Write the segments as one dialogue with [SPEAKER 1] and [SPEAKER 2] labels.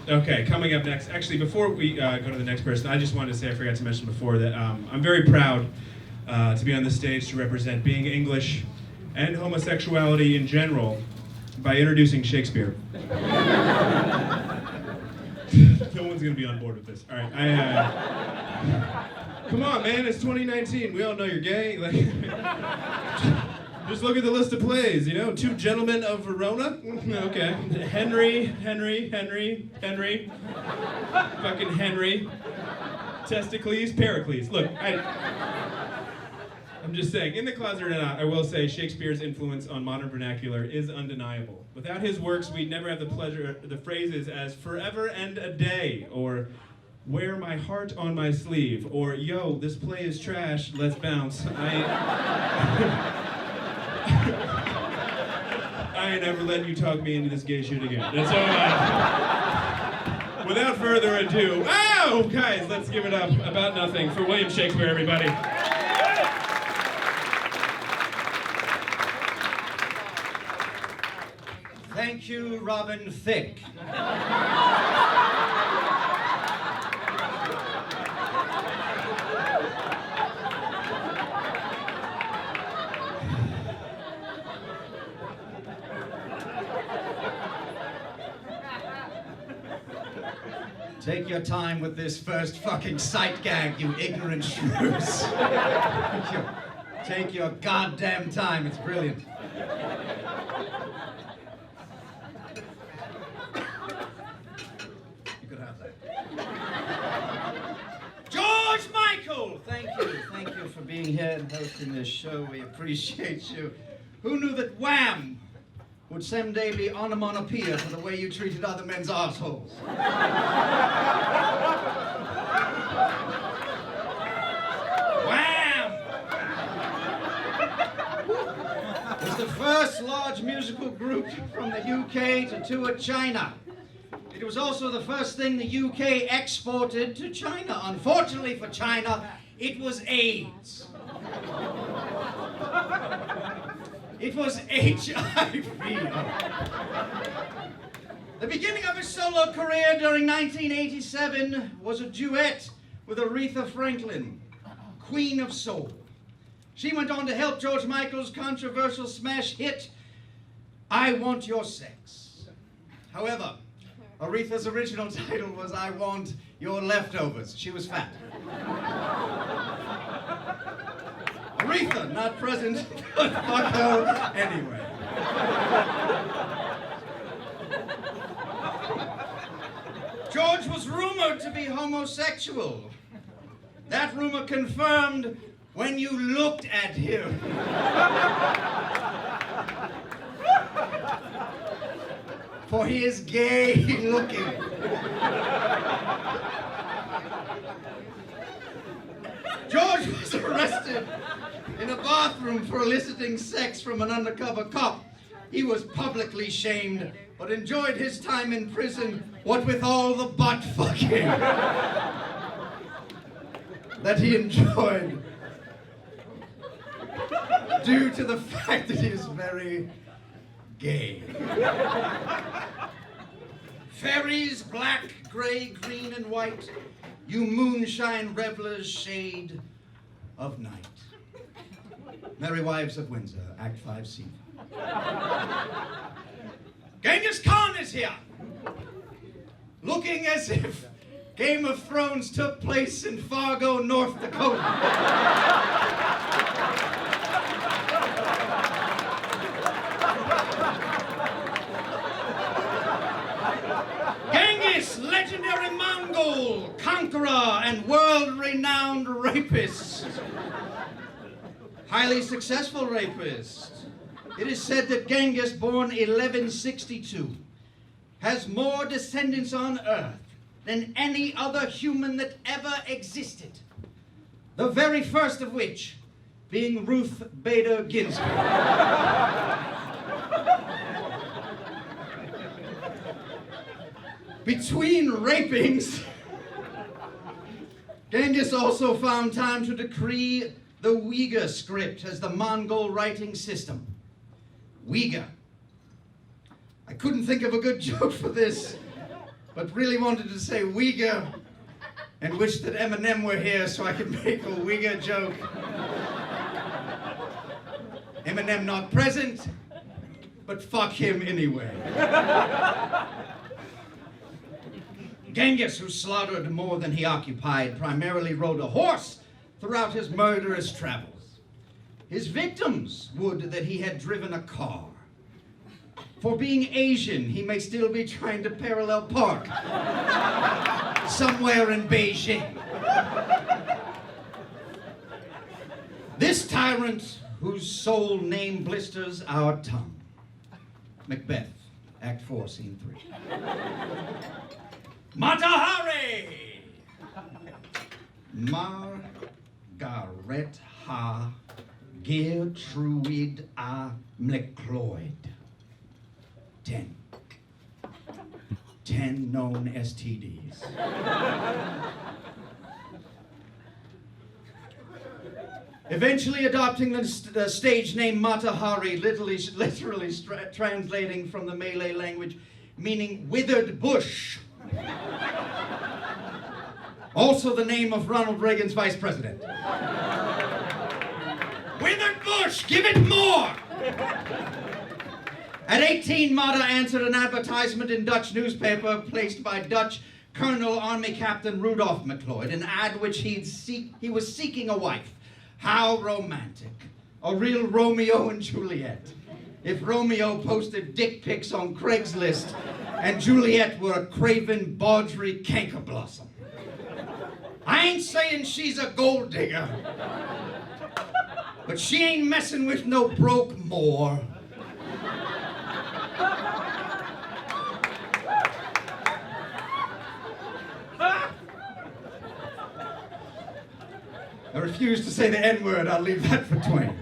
[SPEAKER 1] Okay, coming up next. Actually, before we go to the next person, I just wanted to say, I forgot to mention before, that I'm very proud to be on this stage to represent being English and homosexuality in general by introducing Shakespeare. No one's going to be on board with this. All right, come on, man, it's 2019. We all know you're gay. Like, just look at the list of plays, you know? Two Gentlemen of Verona? Okay. Henry. Fucking Henry. Testicles, Pericles. Look, I'm just saying, in the closet or not, I will say Shakespeare's influence on modern vernacular is undeniable. Without his works, we'd never have the phrases as forever and a day, or wear my heart on my sleeve, or yo, this play is trash, let's bounce. I ain't ever letting you talk me into this gay shit again. That's all without further ado, oh, guys, let's give it up about nothing for William Shakespeare, everybody.
[SPEAKER 2] Thank you, Robin Thicke. Take your time with this first fucking sight gag, you ignorant shrews. Take your goddamn time, it's brilliant. You could have that. George Michael! Thank you for being here and hosting this show. We appreciate you. Who knew that Wham! Would someday be onomatopoeia for the way you treated other men's assholes? Wham! Was the first large musical group from the UK to tour China. It was also the first thing the UK exported to China. Unfortunately for China, it was AIDS. It was HIV. The beginning of his solo career during 1987 was a duet with Aretha Franklin, Queen of Soul. She went on to help George Michael's controversial smash hit, I Want Your Sex. However, Aretha's original title was I Want Your Leftovers. She was fat. Aretha, not present. Fuck her anyway. George was rumored to be homosexual. That rumor confirmed when you looked at him. For he is gay looking. George was arrested in a bathroom for eliciting sex from an undercover cop. He was publicly shamed, but enjoyed his time in prison, what with all the butt fucking that he enjoyed, due to the fact that he is very gay. Fairies, black, gray, green, and white, you moonshine revelers, shade of night. Merry Wives of Windsor, Act 5, Scene. Genghis Khan is here, looking as if Game of Thrones took place in Fargo, North Dakota. Genghis, legendary Mongol, conqueror, and world-renowned rapist. Highly successful rapist. It is said that Genghis, born 1162, has more descendants on Earth than any other human that ever existed. The very first of which being Ruth Bader Ginsburg. Between rapings, Genghis also found time to decree the Uyghur script as the Mongol writing system. Uyghur. I couldn't think of a good joke for this, but really wanted to say Uyghur and wished that Eminem were here so I could make a Uyghur joke. Eminem not present, but fuck him anyway. Genghis, who slaughtered more than he occupied, primarily rode a horse throughout his murderous travels. His victims would that he had driven a car. For being Asian, he may still be trying to parallel park somewhere in Beijing. This tyrant whose sole name blisters our tongue. Macbeth, Act 4, Scene 3. Matahari! Margaret ha Gertrude a Mcleod. 10. 10 known STDs. Eventually adopting the stage name Matahari, literally translating from the Malay language, meaning withered bush. Also the name of Ronald Reagan's vice president. Withered bush, give it more! At 18, Mata answered an advertisement in Dutch newspaper placed by Dutch Colonel Army Captain Rudolph McLeod, an ad which he was seeking a wife. How romantic. A real Romeo and Juliet. If Romeo posted dick pics on Craigslist and Juliet were a craven, bawdry cankerblossom. I ain't saying she's a gold digger, but she ain't messing with no broke Moor. I refuse to say the N-word, I'll leave that for Twain.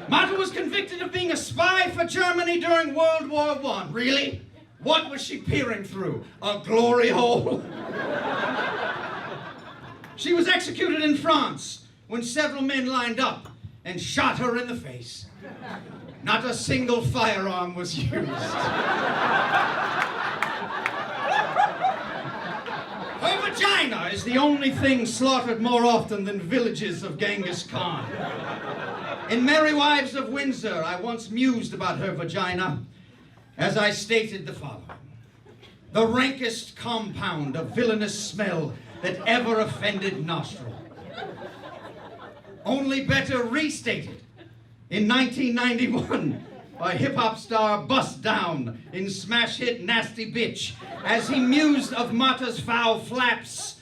[SPEAKER 2] Mata was convicted of being a spy for Germany during World War I. Really? What was she peering through? A glory hole? She was executed in France when several men lined up and shot her in the face. Not a single firearm was used. Her vagina is the only thing slaughtered more often than villages of Genghis Khan. In Merry Wives of Windsor, I once mused about her vagina as I stated the following. The rankest compound of villainous smell that ever offended nostril. Only better restated in 1991 by hip-hop star Bust Down in smash hit Nasty Bitch as he mused of Mata's foul flaps.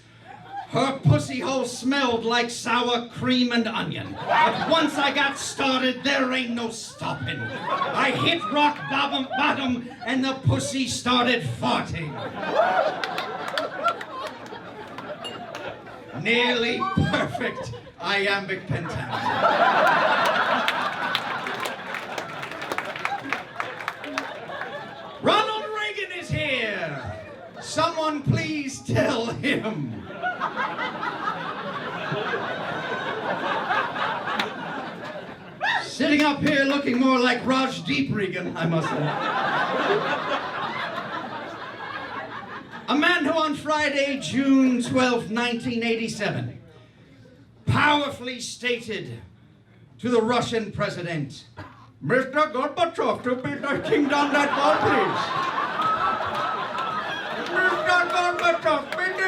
[SPEAKER 2] Her pussy hole smelled like sour cream and onion. But once I got started, there ain't no stopping. I hit rock bottom and the pussy started farting. Nearly perfect iambic pentameter. Ronald Reagan is here. Someone please tell him. Sitting up here looking more like Rajdeep Regan, I must say. A man who on Friday, June 12, 1987, powerfully stated to the Russian president, Mr. Gorbachev, to be the king down that ball, please. Mr. Gorbachev, bitty.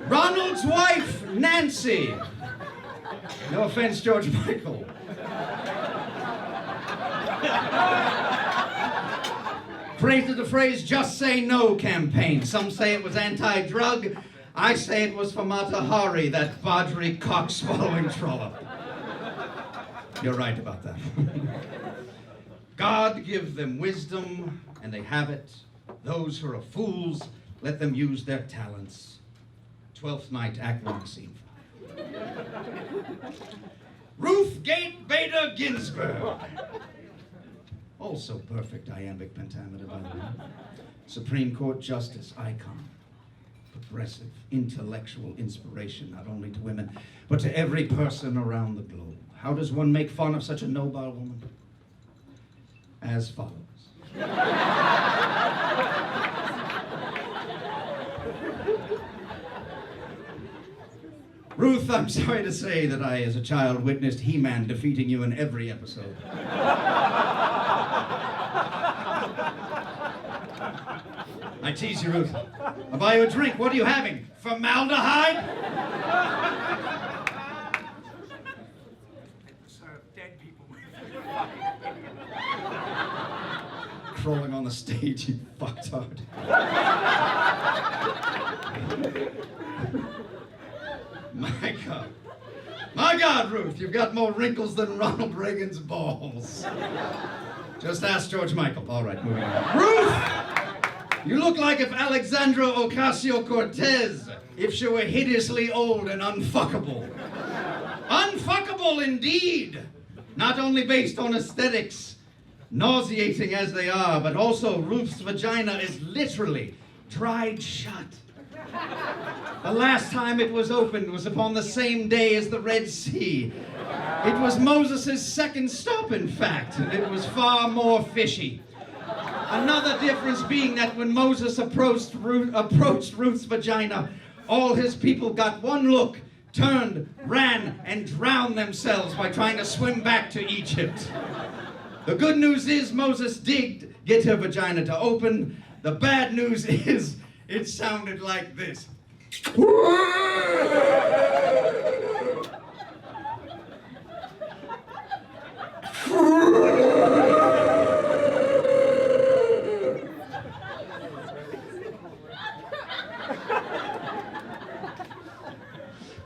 [SPEAKER 2] Ronald's wife, Nancy. No offense, George Michael. Created the phrase, just say no campaign. Some say it was anti-drug. I say it was for Matahari, that Badri cock-swallowing trollop. You're right about that. God give them wisdom, and they have it. Those who are fools, let them use their talents. 12th night, Act 1, Scene 5. Ruth Gate Bader Ginsburg. Also perfect iambic pentameter, by the way. Supreme Court Justice icon. progressive, intellectual inspiration, not only to women, but to every person around the globe. How does one make fun of such a noble woman? As follows. Ruth, I'm sorry to say that I, as a child, witnessed He-Man defeating you in every episode. I tease you, Ruth. I'll buy you a drink. What are you having? Formaldehyde?
[SPEAKER 3] Sir, dead people.
[SPEAKER 2] Crawling on the stage, you fucktard. My God. My God, Ruth, you've got more wrinkles than Ronald Reagan's balls. Just ask George Michael. All right, moving on. Ruth! You look like if Alexandra Ocasio-Cortez, if she were hideously old and unfuckable. Unfuckable indeed! Not only based on aesthetics, nauseating as they are, but also Ruth's vagina is literally dried shut. The last time it was opened was upon the same day as the Red Sea. It was Moses' second stop, in fact, and it was far more fishy. Another difference being that when Moses approached Ruth's vagina, all his people got one look, turned, ran, and drowned themselves by trying to swim back to Egypt. The good news is Moses did get her vagina to open. The bad news is it sounded like this.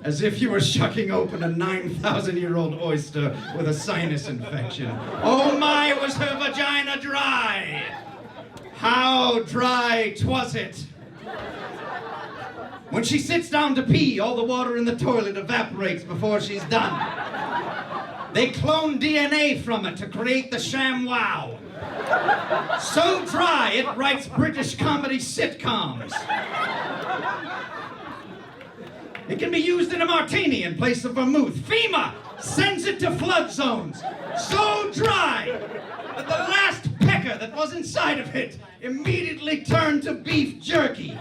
[SPEAKER 2] As if you were shucking open a 9,000-year-old oyster with a sinus infection. Oh my, was her vagina dry! How dry 'twas it! When she sits down to pee, all the water in the toilet evaporates before she's done. They clone DNA from it to create the ShamWow. So dry, it writes British comedy sitcoms. It can be used in a martini in place of vermouth. FEMA sends it to flood zones. So dry that the last pecker that was inside of it immediately turned to beef jerky.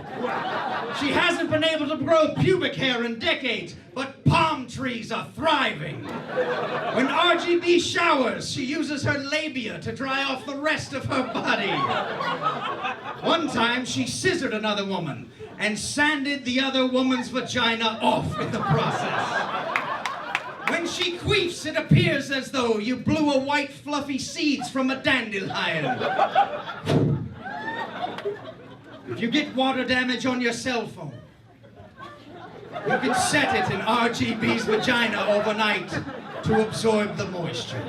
[SPEAKER 2] She hasn't been able to grow pubic hair in decades, but palm trees are thriving. When RGB showers, she uses her labia to dry off the rest of her body. One time, she scissored another woman and sanded the other woman's vagina off in the process. When she queefs, it appears as though you blew a white fluffy seeds from a dandelion. If you get water damage on your cell phone, you can set it in RGB's vagina overnight to absorb the moisture.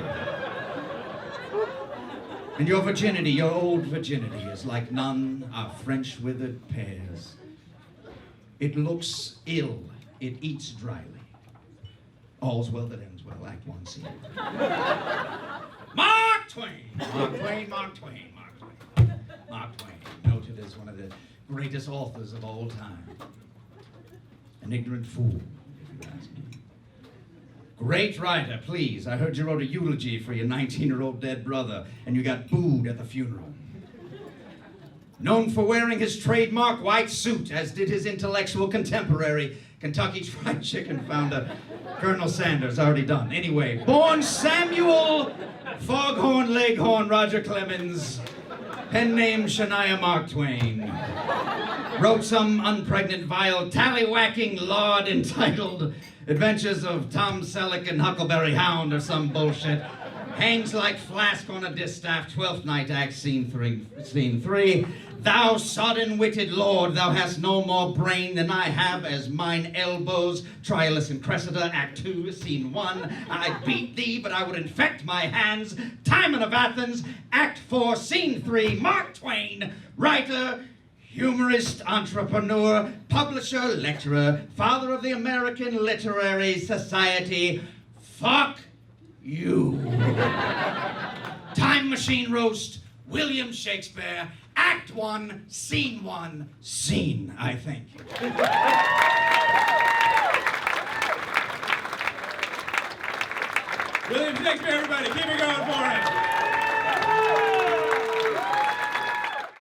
[SPEAKER 2] And your virginity, your old virginity, is like none are French withered pears. It looks ill, it eats dryly. All's well that ends well, Act 1, Scene. Mark Twain! Mark Twain, Mark Twain, Mark Twain. Mark Twain, noted as one of the greatest authors of all time. An ignorant fool, if you ask me. Great writer, please. I heard you wrote a eulogy for your 19-year-old dead brother, and you got booed at the funeral. Known for wearing his trademark white suit, as did his intellectual contemporary, Kentucky Fried Chicken founder Colonel Sanders, already done. Anyway, born Samuel Foghorn Leghorn Roger Clemens, pen name Shania Mark Twain. Wrote some unpregnant, vile, tallywhacking lord entitled Adventures of Tom Selleck and Huckleberry Hound or some bullshit. Hangs like flask on a distaff, 12th night act, scene 3. Thou sodden-witted lord, thou hast no more brain than I have as mine elbows. Trialus and Cressida, act 2, scene 1. I'd beat thee, but I would infect my hands. Timon of Athens, act 4, scene 3. Mark Twain, writer, humorist, entrepreneur, publisher, lecturer, father of the American Literary Society. Fuck you. Time Machine Roast, William Shakespeare, Act 1, Scene 1, scene, I think.
[SPEAKER 1] William Shakespeare, everybody, keep it going for him.